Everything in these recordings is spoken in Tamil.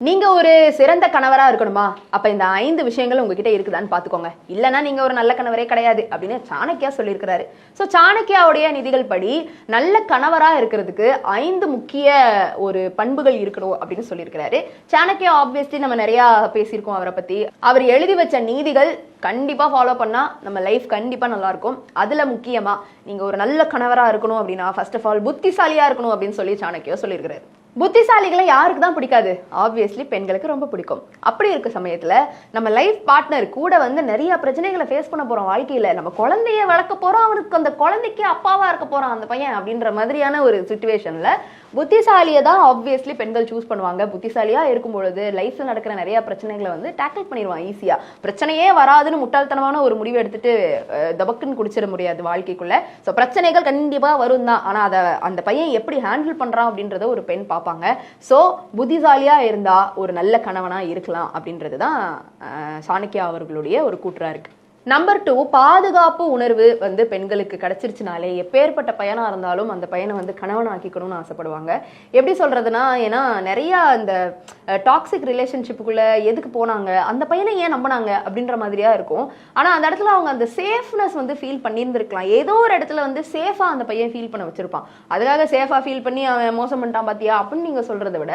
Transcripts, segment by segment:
நீங்க ஒரு சிறந்த கணவரா இருக்கணுமா? அப்ப இந்த 5 விஷயங்கள் உங்ககிட்ட இருக்குதான்னு பாத்துக்கோங்க. இல்லனா நீங்க ஒரு நல்ல கணவரே கிடையாது அப்படின்னு சாணக்கியா சொல்லியிருக்கிறாரு. சோ சாணக்கியாவுடைய நிதிகள் படி நல்ல கணவரா இருக்கிறதுக்கு 5 முக்கிய ஒரு பண்புகள் இருக்கணும் அப்படின்னு சொல்லியிருக்கிறாரு. சாணக்கியா ஆப்வியஸ்லி நம்ம நிறைய பேசியிருக்கோம் அவரை பத்தி. அவர் எழுதி வச்ச நீதிகள் கண்டிப்பா ஃபாலோ பண்ணா நம்ம லைஃப் கண்டிப்பா நல்லா இருக்கும். அதுல முக்கியமா நீங்க ஒரு நல்ல கணவரா இருக்கணும் அப்படின்னா ஃபர்ஸ்ட் ஆஃப் ஆல் புத்திசாலியா இருக்கணும் அப்படின்னு சொல்லி சாணக்கியா சொல்லியிருக்கிறாரு. புத்திசாலிகளை யாருக்கு தான் பிடிக்காது? ஆப்வியஸ்லி பெண்களுக்கு ரொம்ப பிடிக்கும். அப்படி இருக்க சமயத்துல நம்ம லைஃப் பார்ட்னர் கூட வந்து நிறைய பிரச்சனைகளை ஃபேஸ் பண்ண போறோம் வாழ்க்கையில. நம்ம குழந்தைய வளர்க்க போறோம், அவனுக்கு அந்த குழந்தைக்கு அப்பாவா இருக்க போறான் அந்த பையன் அப்படின்ற மாதிரியான ஒரு சிச்சுவேஷன்ல புத்திசாலியை தான் ஆப்வியஸ்லி பெண்கள் சூஸ் பண்ணுவாங்க. புத்திசாலியா இருக்கும் பொழுது லைஃப்ல நடக்கிற நிறைய பிரச்சனைகளை வந்து டேக்கிள் பண்ணிடுவான் ஈஸியா. பிரச்சனையே வராதுன்னு முட்டாள்தனமான ஒரு முடிவு எடுத்துட்டு தபக்குன்னு குடிச்சிட முடியாது வாழ்க்கைக்குள்ள. ஸோ பிரச்சனைகள் கண்டிப்பா வரும் தான். ஆனா அதை அந்த பையன் எப்படி ஹேண்டில் பண்றான் அப்படின்றத ஒரு பெண் பார்ப்பாங்க. ஸோ புத்திசாலியா இருந்தா ஒரு நல்ல கணவனா இருக்கலாம் அப்படின்றது தான் சாணக்கியா அவர்களுடைய ஒரு கூற்றா இருக்கு. நம்பர் 2, பாதுகாப்பு உணர்வு வந்து பெண்களுக்கு கிடைச்சிருச்சுனாலே எப்பேற்பட்ட பையனா இருந்தாலும் அந்த பையனை வந்து கணவன் ஆக்கிக்கணும்னு ஆசைப்படுவாங்க. எப்படி சொல்றதுன்னா, ஏன்னா நிறைய இந்த டாக்ஸிக் ரிலேஷன்ஷிப்புக்குள்ள எதுக்கு போனாங்க, அந்த பையனை ஏன் நம்பினாங்க அப்படின்ற மாதிரியா இருக்கும். ஆனா அந்த இடத்துல அவங்க அந்த சேஃப்னஸ் வந்து ஃபீல் பண்ணியிருந்திருக்கலாம். ஏதோ ஒரு இடத்துல வந்து சேஃபா அந்த பையன் ஃபீல் பண்ண வச்சிருப்பான். அதுக்காக சேஃபா ஃபீல் பண்ணி அவன் மோசம் பண்ணிட்டான் பாத்தியா அப்படின்னு நீங்க சொல்றதை விட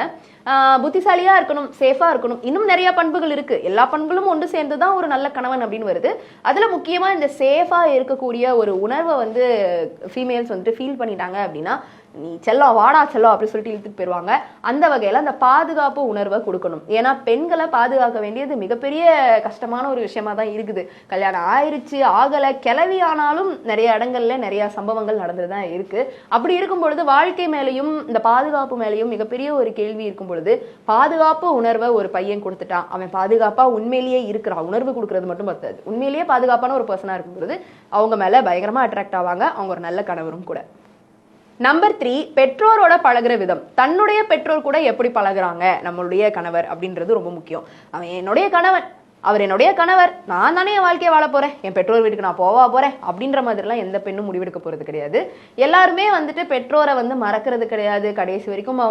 புத்திசாலியா இருக்கணும், சேஃபா இருக்கணும். இன்னும் நிறைய பண்புகள் இருக்கு. எல்லா பண்புகளும் ஒன்று சேர்ந்துதான் ஒரு நல்ல கணவன் அப்படின்னு வருது. அதுல முக்கியமா இந்த சேஃபா இருக்கக்கூடிய ஒரு உணர்வை வந்து ஃபீமேல்ஸ் வந்துட்டு ஃபீல் பண்ணிட்டாங்க அப்படின்னா, நீ செல்லம் வாடா செல்லம் அப்படின்னு சொல்லிட்டு இழுத்துட்டு போயிருவாங்க. அந்த வகையில அந்த பாதுகாப்பு உணர்வை கொடுக்கணும். ஏன்னா பெண்களை பாதுகாக்க வேண்டியது மிகப்பெரிய கஷ்டமான ஒரு விஷயமா தான் இருக்குது. கல்யாணம் ஆயிருச்சு ஆகலை கிளவி ஆனாலும் நிறைய இடங்கள்ல நிறைய சம்பவங்கள் நடந்துதான் இருக்கு. அப்படி இருக்கும் பொழுது வாழ்க்கை மேலையும் இந்த பாதுகாப்பு மேலையும் மிகப்பெரிய ஒரு கேள்வி இருக்கும் பொழுது பாதுகாப்பு உணர்வை ஒரு பையன் கொடுத்துட்டான், அவன் பாதுகாப்பா உண்மையிலேயே இருக்கிறான். உணர்வு கொடுக்கறது மட்டும் பத்தாது, உண்மையிலேயே பாதுகாப்பான ஒரு பர்சனா இருக்கும் பொழுது அவங்க மேல பயங்கரமா அட்ராக்ட் ஆவாங்க. அவங்க ஒரு நல்ல கணவரும் கூட. நம்பர் 3, பெற்றோரோட பழகுற விதம். தன்னுடைய பெற்றோர் கூட எப்படி பழகுறாங்க நம்மளுடைய கணவர் அப்படின்றது ரொம்ப முக்கியம். அவன் என்னுடைய கணவன், அவர் என்னுடைய கணவர், நான் தானே என் வாழ்க்கையை வாழ போறேன், என் பெற்றோர் வீட்டுக்கு நான் போவா போறேன் அப்படின்ற மாதிரிலாம் எந்த பெண்ணும் முடிவெடுக்க போறது கிடையாது. எல்லாருமே வந்துட்டு பெற்றோரை வந்து மறக்கிறது கிடையாது. கடைசி வரைக்கும்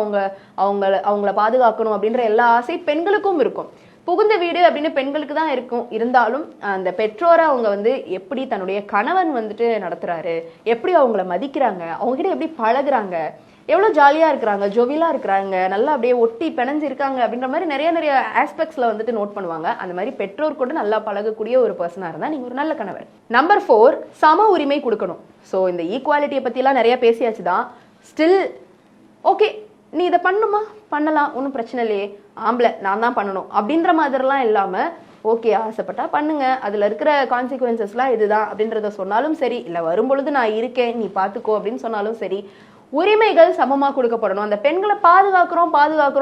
அவங்கள பாதுகாக்கணும் அப்படின்ற எல்லா ஆசை பெண்களுக்கும் இருக்கும். புகுந்த வீடு அப்படின்னு பெண்களுக்கு தான் இருக்கும். இருந்தாலும் அந்த பெற்றோரை அவங்க வந்து எப்படி தன்னுடைய கணவன் வந்துட்டு நடத்துறாரு, எப்படி அவங்கள மதிக்கிறாங்க, அவங்ககிட்ட எப்படி பழகுறாங்க, எவ்வளோ ஜாலியாக இருக்கிறாங்க, ஜோவியலாக இருக்கிறாங்க, நல்லா அப்படியே ஒட்டி பிணைஞ்சு இருக்காங்க அப்படின்ற மாதிரி நிறைய ஆஸ்பெக்ட்ஸில் வந்துட்டு நோட் பண்ணுவாங்க. அந்த மாதிரி பெற்றோர் கூட நல்லா பழகக்கூடிய ஒரு பர்சனாக இருந்தால் நீங்கள் ஒரு நல்ல கணவர். நம்பர் 4, சம உரிமை கொடுக்கணும். ஸோ இந்த ஈக்குவாலிட்டியை பற்றிலாம் நிறைய பேசியாச்சு தான். ஸ்டில் ஓகே, நீ இதை பண்ணுமா, பண்ணலாம், ஒன்றும் பிரச்சனை இல்லையே, ஆம்பளை நான் தான் பண்ணணும் அப்படின்ற மாதிரிலாம் இல்லாமல் ஓகே ஆசைப்பட்டா பண்ணுங்க, அதில் இருக்கிற கான்சிக்வன்சஸ்லாம் இதுதான் அப்படின்றத சொன்னாலும் சரி, இல்லை வரும்பொழுது நான் இருக்கேன் நீ பார்த்துக்கோ அப்படின்னு சொன்னாலும் சரி, உரிமைகள் சமமாக கொடுக்கப்படணும். அந்த பெண்களை பாதுகாக்கிறோம்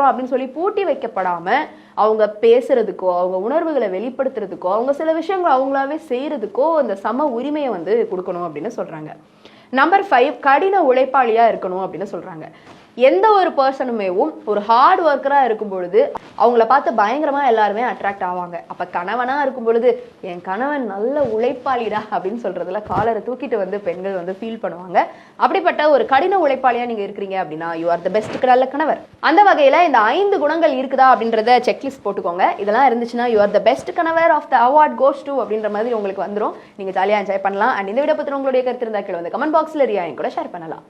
அப்படின்னு சொல்லி பூட்டி வைக்கப்படாம அவங்க பேசுறதுக்கோ அவங்க உணர்வுகளை வெளிப்படுத்துறதுக்கோ அவங்க சில விஷயங்களை அவங்களாவே செய்யறதுக்கோ அந்த சம உரிமையை வந்து கொடுக்கணும் அப்படின்னு சொல்றாங்க. நம்பர் 5, கடின உழைப்பாளியா இருக்கணும் அப்படின்னு சொல்றாங்க. எந்த ஒரு பர்சனுமேவும் ஒரு ஹார்ட் ஒர்க்கரா இருக்கும் பொழுது அவங்கள பார்த்து பயங்கரமா எல்லாருமே அட்ராக்ட் ஆவாங்க. அப்ப கணவனா இருக்கும் பொழுது என் கணவன் நல்ல உழைப்பாளிடா அப்படின்னு சொல்றதுல காலரை தூக்கிட்டு வந்து பெண்கள் வந்து ஃபீல் பண்ணுவாங்க. அப்படிப்பட்ட ஒரு கடின உழைப்பாளியா நீங்க இருக்கிறீங்க அப்படின்னா யூ ஆர் த பெஸ்ட் நல்ல கணவர். அந்த வகையில இந்த 5 குணங்கள் இருக்குதா அப்படின்றத செக்லிஸ்ட் போட்டுக்கோங்க. இதெல்லாம் இருந்துச்சுன்னா யூ ஆர் த பெஸ்ட் கணவர் of the award goes to அப்படின்ற மாதிரி உங்களுக்கு வந்துடும். நீங்க ஜாலியா என்ஜாய் பண்ணலாம். அண்ட் இந்த வீடியோ பத்தி உங்களுடைய கருத்து இருந்தா கீழே வந்து கமெண்ட் பாக்ஸ்ல ரியா கூட ஷேர் பண்ணலாம்.